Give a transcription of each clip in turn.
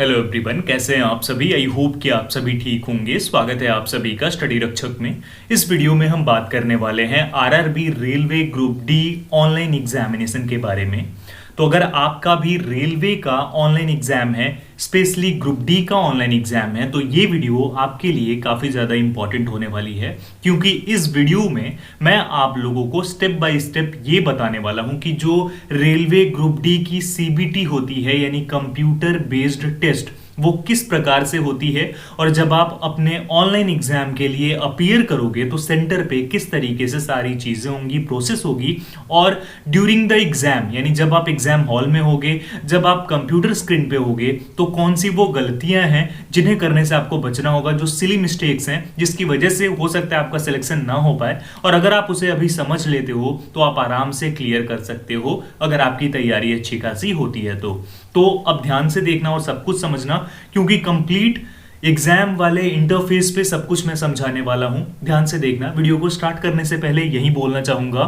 Hello everyone, कैसे हैं आप सभी। आई होप कि आप सभी ठीक होंगे। स्वागत है आप सभी का स्टडी रक्षक में। इस वीडियो में हम बात करने वाले हैं RRB railway group D online examination के बारे में। तो अगर आपका भी रेलवे का ऑनलाइन एग्जाम है, स्पेशली ग्रुप डी का ऑनलाइन एग्जाम है, तो ये वीडियो आपके लिए काफ़ी ज़्यादा इंपॉर्टेंट होने वाली है, क्योंकि इस वीडियो में मैं आप लोगों को स्टेप बाय स्टेप ये बताने वाला हूं कि जो रेलवे ग्रुप डी की सीबीटी होती है, यानी कंप्यूटर बेस्ड टेस्ट, वो किस प्रकार से होती है, और जब आप अपने ऑनलाइन एग्जाम के लिए अपीयर करोगे तो सेंटर पे किस तरीके से सारी चीजें होंगी, प्रोसेस होगी। और ड्यूरिंग द एग्जाम, यानी जब आप एग्जाम हॉल में होगे, जब आप कंप्यूटर स्क्रीन पे होगे, तो कौन सी वो गलतियां हैं जिन्हें करने से आपको बचना होगा, जो सिली मिस्टेक्स हैं जिसकी वजह से हो सकता है आपका सिलेक्शन ना हो पाए। और अगर आप उसे अभी समझ लेते हो तो आप आराम से क्लियर कर सकते हो, अगर आपकी तैयारी अच्छी खासी होती है तो अब ध्यान से देखना और सब कुछ समझना, क्योंकि कंप्लीट एग्जाम वाले इंटरफेस पे सब कुछ मैं समझाने वाला हूं। ध्यान से देखना। वीडियो को स्टार्ट करने से पहले यही बोलना चाहूंगा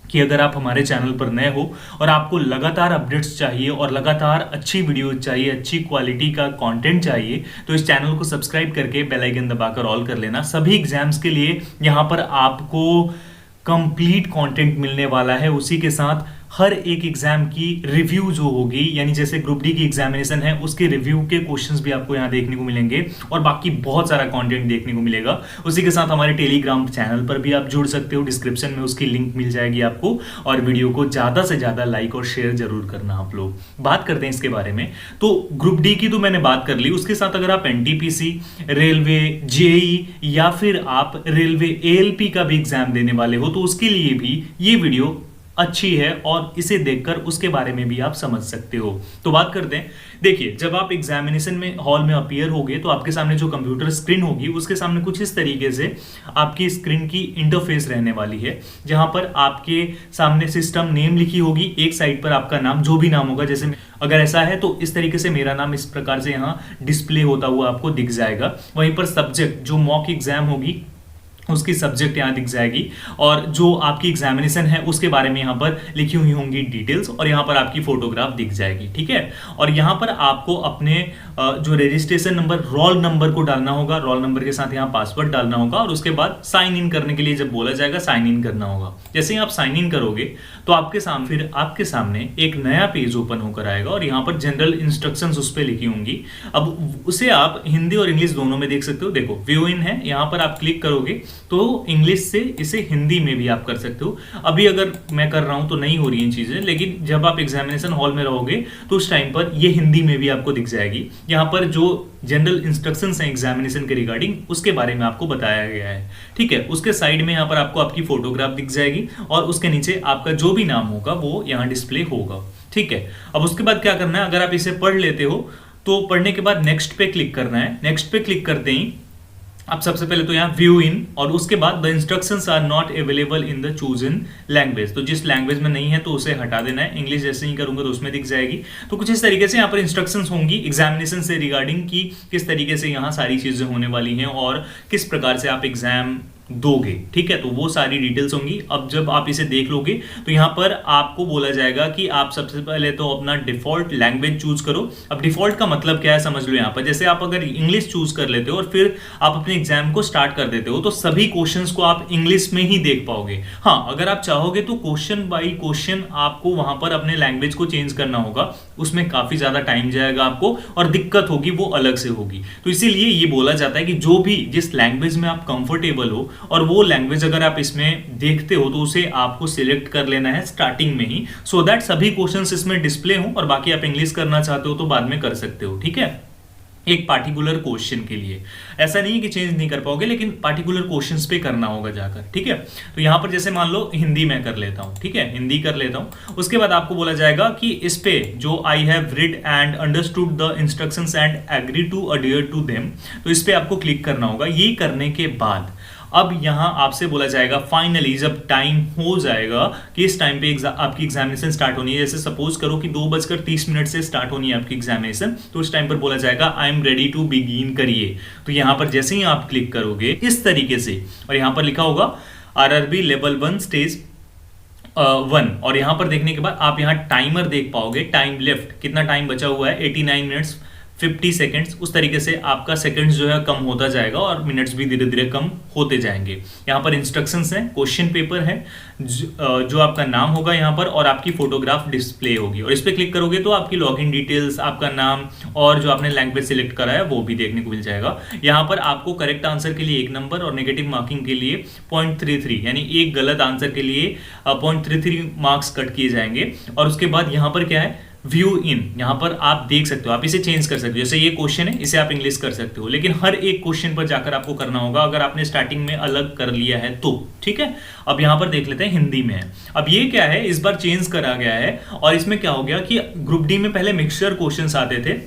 कि अगर आप हमारे चैनल पर नए हो और आपको लगातार अपडेट्स चाहिए और लगातार अच्छी वीडियो चाहिए, अच्छी क्वालिटी का कंटेंट चाहिए, तो इस चैनल को सब्सक्राइब करके बेल आइकन दबाकर ऑल कर लेना। सभी एग्जाम्स के लिए यहाँ पर आपको कंप्लीट कंटेंट मिलने वाला है। उसी के साथ हर एक एग्जाम की रिव्यू जो होगी, यानी जैसे ग्रुप डी की एग्जामिनेशन है उसके रिव्यू के क्वेश्चंस भी आपको यहाँ देखने को मिलेंगे, और बाकी बहुत सारा कंटेंट देखने को मिलेगा। उसी के साथ हमारे टेलीग्राम चैनल पर भी आप जुड़ सकते हो, डिस्क्रिप्शन में उसकी लिंक मिल जाएगी आपको। और वीडियो को ज्यादा से ज्यादा लाइक और शेयर जरूर करना। आप लोग बात करते हैं इसके बारे में। तो ग्रुप डी की तो मैंने बात कर ली, उसके साथ अगर आप एनटीपीसी, रेलवे, जेई या फिर आप रेलवे एएलपी का भी एग्जाम देने वाले हो, तो उसके लिए भी ये वीडियो अच्छी है और इसे देखकर उसके बारे में भी आप समझ सकते हो। तो बात करते हैं। देखिए, जब आप एग्जामिनेशन में हॉल में अपीयर होगे तो आपके सामने जो कंप्यूटर स्क्रीन होगी उसके सामने कुछ इस तरीके से आपकी स्क्रीन की इंटरफेस रहने वाली है, जहां पर आपके सामने सिस्टम नेम लिखी होगी। एक साइड पर आपका नाम, जो भी नाम होगा, जैसे अगर ऐसा है तो इस तरीके से मेरा नाम इस प्रकार से यहाँ डिस्प्ले होता हुआ आपको दिख जाएगा। वहीं पर सब्जेक्ट, जो मॉक एग्जाम होगी उसकी सब्जेक्ट यहाँ दिख जाएगी, और जो आपकी एग्जामिनेशन है उसके बारे में यहाँ पर लिखी हुई होंगी डिटेल्स, और यहाँ पर आपकी फोटोग्राफ दिख जाएगी। ठीक है। और यहाँ पर आपको अपने जो रजिस्ट्रेशन नंबर, रोल नंबर को डालना होगा। रोल नंबर के साथ यहाँ पासवर्ड डालना होगा, और उसके बाद साइन इन करने के लिए जब बोला जाएगा साइन इन करना होगा। जैसे ही आप साइन इन करोगे तो आपके सामने एक नया पेज ओपन होकर आएगा, और यहाँ पर जनरल इंस्ट्रक्शंस उस पर लिखी होंगी। अब उसे आप हिंदी और इंग्लिश दोनों में देख सकते हो। देखो, व्यू इन है, यहाँ पर आप क्लिक करोगे तो इंग्लिश से इसे हिंदी में भी आप कर सकते हो। अभी अगर मैं कर रहा हूं तो नहीं हो रही हैं चीजें, लेकिन जब आप एग्जामिनेशन हॉल में रहोगे तो उस टाइम पर ये हिंदी में भी आपको दिख जाएगी। यहाँ पर जो जनरल इंस्ट्रक्शंस हैं एग्जामिनेशन के रिगार्डिंग, उसके बारे में आपको बताया गया है। ठीक है। उसके साइड में यहाँ पर आपको आपकी फोटोग्राफ दिख जाएगी, और उसके नीचे आपका जो भी नाम होगा वो यहाँ डिस्प्ले होगा। ठीक है। अब उसके बाद क्या करना है, अगर आप इसे पढ़ लेते हो तो पढ़ने के बाद नेक्स्ट पे क्लिक करना है। नेक्स्ट पे क्लिक करते ही आप सबसे पहले तो यहाँ व्यू इन, और उसके बाद the instructions are not available in the chosen language, तो जिस लैंग्वेज में नहीं है तो उसे हटा देना है। इंग्लिश जैसे ही करूंगा तो उसमें दिख जाएगी। तो कुछ इस तरीके से यहाँ पर इंस्ट्रक्शंस होंगी एग्जामिनेशन से रिगार्डिंग की किस तरीके से यहाँ सारी चीजें होने वाली हैं और किस प्रकार से आप एग्जाम दोगे। ठीक है। तो वो सारी डिटेल्स होंगी। अब जब आप इसे देख लोगे तो यहाँ पर आपको बोला जाएगा कि आप सबसे पहले तो अपना डिफॉल्ट लैंग्वेज चूज करो। अब डिफॉल्ट का मतलब क्या है समझ लो। यहाँ पर जैसे आप अगर इंग्लिश चूज कर लेते हो और फिर आप अपने एग्जाम को स्टार्ट कर देते हो तो सभी क्वेश्चंस को आप इंग्लिश में ही देख पाओगे। हाँ, अगर आप चाहोगे तो क्वेश्चन बाई क्वेश्चन आपको वहां पर अपने लैंग्वेज को चेंज करना होगा, उसमें काफी ज्यादा टाइम जाएगा आपको, और दिक्कत होगी वो अलग से होगी। तो इसीलिए ये बोला जाता है कि जो भी जिस लैंग्वेज में आप कंफर्टेबल हो और वो लैंग्वेज अगर आप इसमें देखते हो तो उसे आपको सिलेक्ट कर लेना है स्टार्टिंग में ही, सो दैट सभी क्वेश्चंस इसमें डिस्प्ले हो, और बाकी आप इंग्लिश करना चाहते हो तो बाद में कर सकते हो। ठीक है। एक पार्टिकुलर क्वेश्चन के लिए ऐसा नहीं है कि चेंज नहीं कर पाओगे, लेकिन पार्टिकुलर क्वेश्चंस पे करना होगा जाकर। ठीक है। तो यहां पर जैसे मान लो हिंदी में कर लेता हूं। ठीक है, हिंदी कर लेता हूं। उसके बाद आपको बोला जाएगा कि इस पे जो I have read and understood the instructions and agree to adhere to them, तो इस पे आपको क्लिक करना होगा। ये करने के बाद अब यहां आपसे बोला जाएगा फाइनली, जब टाइम हो जाएगा कि इस टाइम पे आपकी एग्जामिनेशन स्टार्ट होनी है, जैसे सपोज करो कि 2:30 से स्टार्ट होनी है आपकी एग्जामिनेशन, तो उस टाइम पर बोला जाएगा I am ready to begin करिए। तो यहां पर जैसे ही आप क्लिक करोगे इस तरीके से, और यहां पर लिखा होगा आरआरबी लेवल 1 स्टेज 1, और यहां पर देखने के बाद आप यहां टाइमर देख पाओगे। टाइम लेफ्ट कितना टाइम बचा हुआ है, 89 मिनट्स 50 सेकंड्स, उस तरीके से आपका सेकंड्स जो है कम होता जाएगा और मिनट्स भी धीरे धीरे कम होते जाएंगे। यहाँ पर इंस्ट्रक्शंस हैं, क्वेश्चन पेपर है, जो आपका नाम होगा यहाँ पर और आपकी फोटोग्राफ डिस्प्ले होगी, और इस पर क्लिक करोगे तो आपकी लॉगिन डिटेल्स, आपका नाम और जो आपने लैंग्वेज सिलेक्ट करा है वो भी देखने को मिल जाएगा। यहाँ पर आपको करेक्ट आंसर के लिए 1 नंबर और नेगेटिव मार्किंग के लिए 0.33 यानी एक गलत आंसर के लिए 0.33 मार्क्स कट किए जाएंगे। और उसके बाद यहाँ पर क्या है, व्यू इन, यहाँ पर आप देख सकते हो, आप इसे चेंज कर सकते हो। जैसे ये क्वेश्चन है, इसे आप इंग्लिश कर सकते हो, लेकिन हर एक क्वेश्चन पर जाकर आपको करना होगा अगर आपने स्टार्टिंग में अलग कर लिया है तो। ठीक है, अब यहाँ पर देख लेते हैं हिंदी में है। अब ये क्या है, इस बार चेंज करा गया है और इसमें क्या हो गया कि ग्रुप डी में पहले मिक्सचर क्वेश्चन आते थे,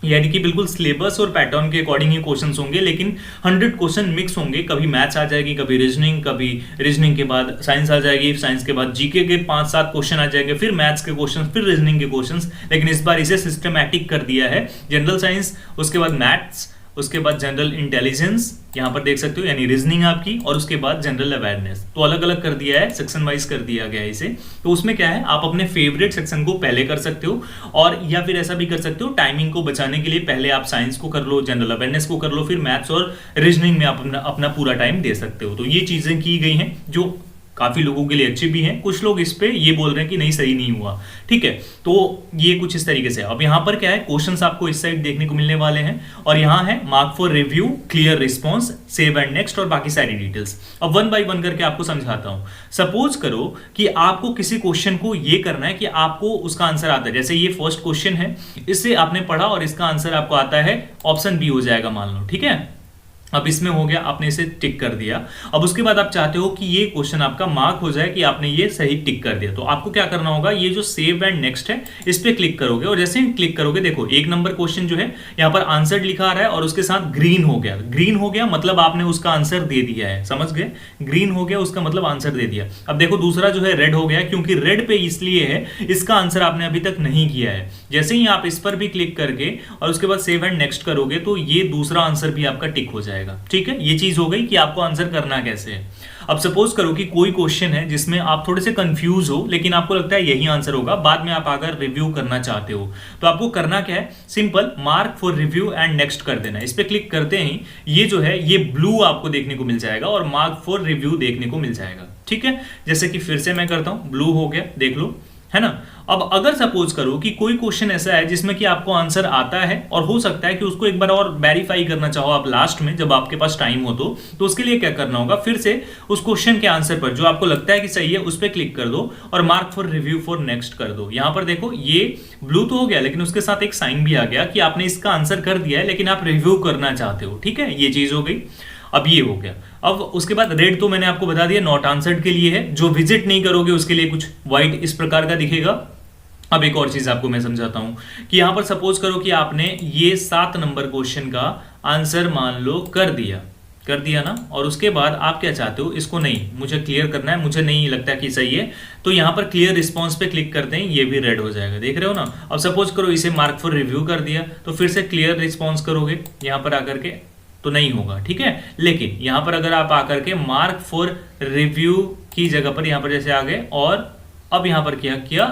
यानी कि बिल्कुल सिलेबस और पैटर्न के अकॉर्डिंग ही क्वेश्चंस होंगे, लेकिन 100 क्वेश्चन मिक्स होंगे। कभी मैथ्स आ जाएगी, कभी रीजनिंग के बाद साइंस आ जाएगी, साइंस के बाद जीके के 5-7 क्वेश्चन आ जाएंगे, फिर मैथ्स के क्वेश्चन, फिर रीजनिंग के क्वेश्चंस। लेकिन इस बार इसे सिस्टमैटिक कर दिया है, जनरल साइंस, उसके बाद मैथ्स, उसके बाद जनरल इंटेलिजेंस, यहाँ पर देख सकते हो, यानी रीजनिंग आपकी, और उसके बाद जनरल अवेयरनेस। तो अलग अलग कर दिया है, सेक्शन वाइज कर दिया गया है इसे। तो उसमें क्या है, आप अपने फेवरेट सेक्शन को पहले कर सकते हो, और या फिर ऐसा भी कर सकते हो, टाइमिंग को बचाने के लिए पहले आप साइंस को कर लो, जनरल अवेयरनेस को कर लो, फिर मैथ्स और रीजनिंग में आप अपना पूरा टाइम दे सकते हो। तो ये चीजें की गई हैं जो काफी लोगों के लिए अच्छी भी हैं। कुछ लोग इस पे ये बोल रहे हैं कि नहीं सही नहीं हुआ। ठीक है, तो ये कुछ इस तरीके से। अब यहाँ पर क्या है, क्वेश्चंस आपको इस साइड देखने को मिलने वाले हैं, और यहाँ है mark for review, clear response, save and next, और बाकी सारी डिटेल्स। अब 1 बाय 1 करके आपको समझाता हूं। सपोज करो कि आपको किसी क्वेश्चन को ये करना है कि आपको उसका आंसर आता है। जैसे ये फर्स्ट क्वेश्चन है, इससे आपने पढ़ा और इसका आंसर आपको आता है, ऑप्शन बी हो जाएगा मान लो। ठीक है, अब इसमें हो गया, आपने इसे टिक कर दिया। अब उसके बाद आप चाहते हो कि ये क्वेश्चन आपका मार्क हो जाए कि आपने ये सही टिक कर दिया, तो आपको क्या करना होगा, ये जो सेव एंड नेक्स्ट है इस पे क्लिक करोगे, और जैसे ही क्लिक करोगे देखो 1 नंबर क्वेश्चन जो है यहाँ पर आंसर लिखा आ रहा है और उसके साथ ग्रीन हो गया। ग्रीन हो गया मतलब आपने उसका आंसर दे दिया है, समझ गए, ग्रीन हो गया उसका मतलब आंसर दे दिया। अब देखो दूसरा जो है रेड हो गया, क्योंकि रेड पे इसलिए है, इसका आंसर आपने अभी तक नहीं किया है। जैसे ही आप इस पर भी क्लिक करके और उसके बाद सेव एंड नेक्स्ट करोगे तो ये दूसरा आंसर भी आपका टिक हो जाएगा। ठीक है, ये चीज हो गई कि आपको आंसर करना कैसे है। अब सपोज करो कि कोई क्वेश्चन है जिसमें आप थोड़े से कंफ्यूज हो, लेकिन आपको लगता है यही आंसर होगा, बाद में आप अगर रिव्यू करना चाहते हो तो आपको करना क्या है, simple mark for review and next कर देना। इस पे क्लिक करते ही ये जो है ये ब्लू आपको देखने को मिल जाएगा और मार्क फॉर रिव्यू देखने को मिल जाएगा। ठीक है, जैसे कि फिर से मैं करता हूं, ब्लू हो गया, देख लो, है ना। अब अगर सपोज करो कि कोई क्वेश्चन ऐसा है जिसमें कि आपको आंसर आता है और हो सकता है कि उसको एक बार और वेरीफाई करना चाहो आप लास्ट में, जब आपके पास टाइम हो तो उसके लिए क्या करना होगा, फिर से उस क्वेश्चन के आंसर पर जो आपको लगता है कि सही है उस पर क्लिक कर दो और mark for review for next कर दो। यहां पर देखो ये ब्लू तो हो गया, लेकिन उसके साथ एक साइन भी आ गया कि आपने इसका आंसर कर दिया है लेकिन आप रिव्यू करना चाहते हो। ठीक है, ये चीज हो गई। अब ये हो गया। अब उसके बाद रेड तो मैंने आपको बता दिया नॉट आंसर्ड के लिए है, जो विजिट नहीं करोगे उसके लिए कुछ व्हाइट इस प्रकार का दिखेगा। अब एक और चीज आपको मैं समझाता हूं कि यहां पर सपोज करो कि आपने ये 7 नंबर क्वेश्चन का आंसर मान लो कर दिया ना, और उसके बाद आप क्या चाहते हो, इसको नहीं, मुझे क्लियर करना है, मुझे नहीं लगता कि सही है, तो यहां पर क्लियर रिस्पॉन्स पे क्लिक करते हैं, ये भी रेड हो जाएगा, देख रहे हो ना। अब सपोज करो इसे मार्क फॉर रिव्यू कर दिया, तो फिर से क्लियर रिस्पॉन्स करोगे यहां पर आकर के तो नहीं होगा। ठीक है, लेकिन यहां पर अगर आप आकर के मार्क फॉर रिव्यू की जगह पर यहां पर जैसे आ गए और अब यहां पर क्या किया,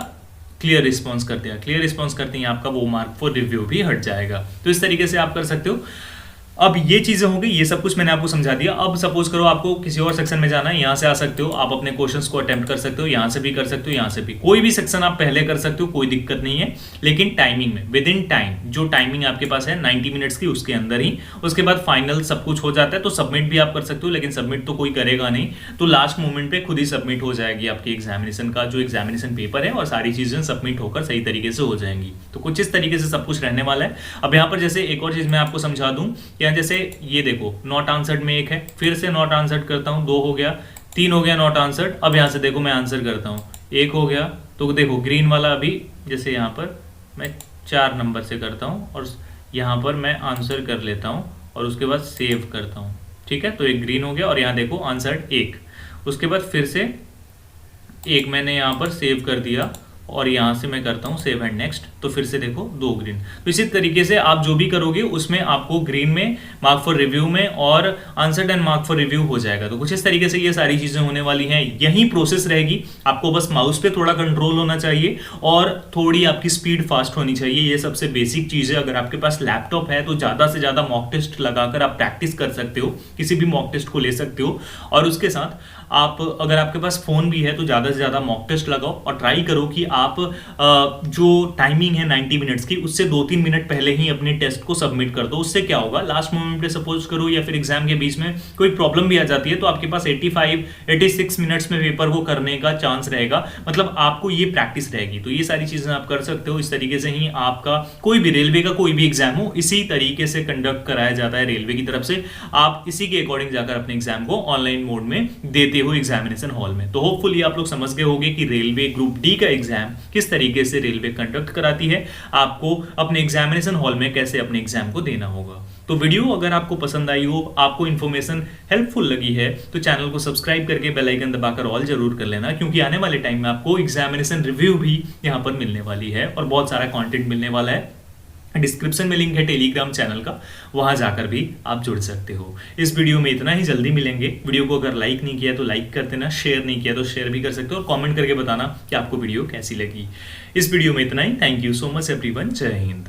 क्लियर रिस्पॉन्स कर दिया, क्लियर रिस्पॉन्स करते ही आपका वो मार्क फॉर रिव्यू भी हट जाएगा। तो इस तरीके से आप कर सकते हो। अब ये चीजें हो गई, ये सब कुछ मैंने आपको समझा दिया। अब सपोज करो आपको किसी और सेक्शन में जाना है, यहां से आ सकते हो, आप अपने क्वेश्चंस को अटेम्प्ट कर सकते हो, यहां से भी कर सकते हो, यहां से भी, कोई भी सेक्शन आप पहले कर सकते हो, कोई दिक्कत नहीं है, लेकिन टाइमिंग में, विद इन टाइम, जो टाइमिंग आपके पास है 90 मिनट्स की, उसके अंदर ही। उसके बाद फाइनल सब कुछ हो जाता है तो सबमिट भी आप कर सकते हो, लेकिन सबमिट तो कोई करेगा नहीं, तो लास्ट मोमेंट पे खुद ही सबमिट हो जाएगी आपकी एग्जामिनेशन का जो एग्जामिनेशन पेपर है, और सारी चीजें सबमिट होकर सही तरीके से हो जाएंगी। तो कुछ इस तरीके से सब कुछ रहने वाला है। अब यहाँ पर जैसे एक और चीज मैं आपको समझा दूं, यहाँ जैसे ये देखो नॉट आंसर्ड में एक है, फिर से नॉट आंसर्ड करता हूं, 2 हो गया, 3 हो गया नॉट आंसर्ड। अब यहां से देखो मैं आंसर करता हूं, 1 हो गया, तो देखो ग्रीन वाला अभी जैसे यहां पर मैं 4 नंबर से करता हूं और यहां पर मैं आंसर कर लेता हूं और उसके बाद सेव करता हूं। ठीक है, तो एक ग्रीन हो गया और यहां देखो आंसर्ड 1। उसके बाद फिर से एक मैंने यहां पर सेव कर दिया और यहाँ से मैं करता हूँ सेव एंड नेक्स्ट, तो फिर से देखो 2 ग्रीन। तो इसी तरीके से आप जो भी करोगे उसमें आपको ग्रीन में मार्क फॉर रिव्यू में और answered and mark for review हो जाएगा। तो कुछ इस तरीके से ये सारी चीजें होने वाली हैं, यही प्रोसेस रहेगी। आपको बस माउस पे थोड़ा कंट्रोल होना चाहिए और थोड़ी आपकी स्पीड फास्ट होनी चाहिए। ये सबसे बेसिक चीज है। अगर आपके पास लैपटॉप है तो ज्यादा से ज्यादा मॉक टेस्ट लगाकर आप प्रैक्टिस कर सकते हो, किसी भी मॉक टेस्ट को ले सकते हो। और उसके साथ आप अगर आपके पास फोन भी है तो ज्यादा से ज्यादा मॉक टेस्ट लगाओ और ट्राई करो कि आप जो टाइमिंग है 90 मिनट्स की, उससे 2-3 मिनट पहले ही अपने टेस्ट को सबमिट कर दो। उससे क्या होगा, लास्ट मोमेंट पे सपोज करो या फिर एग्जाम के बीच में कोई प्रॉब्लम भी आ जाती है तो आपके पास 85-86 मिनट्स में पेपर को करने का चांस रहेगा। मतलब आपको ये प्रैक्टिस रहेगी। तो ये सारी चीजें आप कर सकते हो। इस तरीके से ही आपका कोई भी रेलवे का कोई भी एग्जाम हो, इसी तरीके से कंडक्ट कराया जाता है रेलवे की तरफ से। आप इसी के अकॉर्डिंग जाकर अपने एग्जाम को ऑनलाइन मोड में देते हो एग्जामिनेशन हॉल में। तो होपफुली आप लोग समझ गए होंगे कि रेलवे ग्रुप डी का एग्जाम किस तरीके से रेलवे कंडक्ट कराती है, आपको अपने एग्जामिनेशन हॉल में कैसे अपने एग्जाम को देना होगा। तो वीडियो अगर आपको पसंद आई हो, आपको इन्फॉर्मेशन हेल्पफुल लगी है, तो चैनल को सब्सक्राइब करके बेल आइकन दबाकर ऑल जरूर कर लेना, क्योंकि आने वाले टाइम में आपको एग्जामिनेशन रिव्यू भी यहाँ पर मिलने वाली है और बहुत सारा कंटेंट मिलने वाला है। डिस्क्रिप्शन में लिंक है टेलीग्राम चैनल का, वहां जाकर भी आप जुड़ सकते हो। इस वीडियो में इतना ही, जल्दी मिलेंगे। वीडियो को अगर लाइक नहीं किया तो लाइक कर देना, शेयर नहीं किया तो शेयर भी कर सकते हो और कमेंट करके बताना कि आपको वीडियो कैसी लगी। इस वीडियो में इतना ही। Thank you so much everyone. Jai Hind.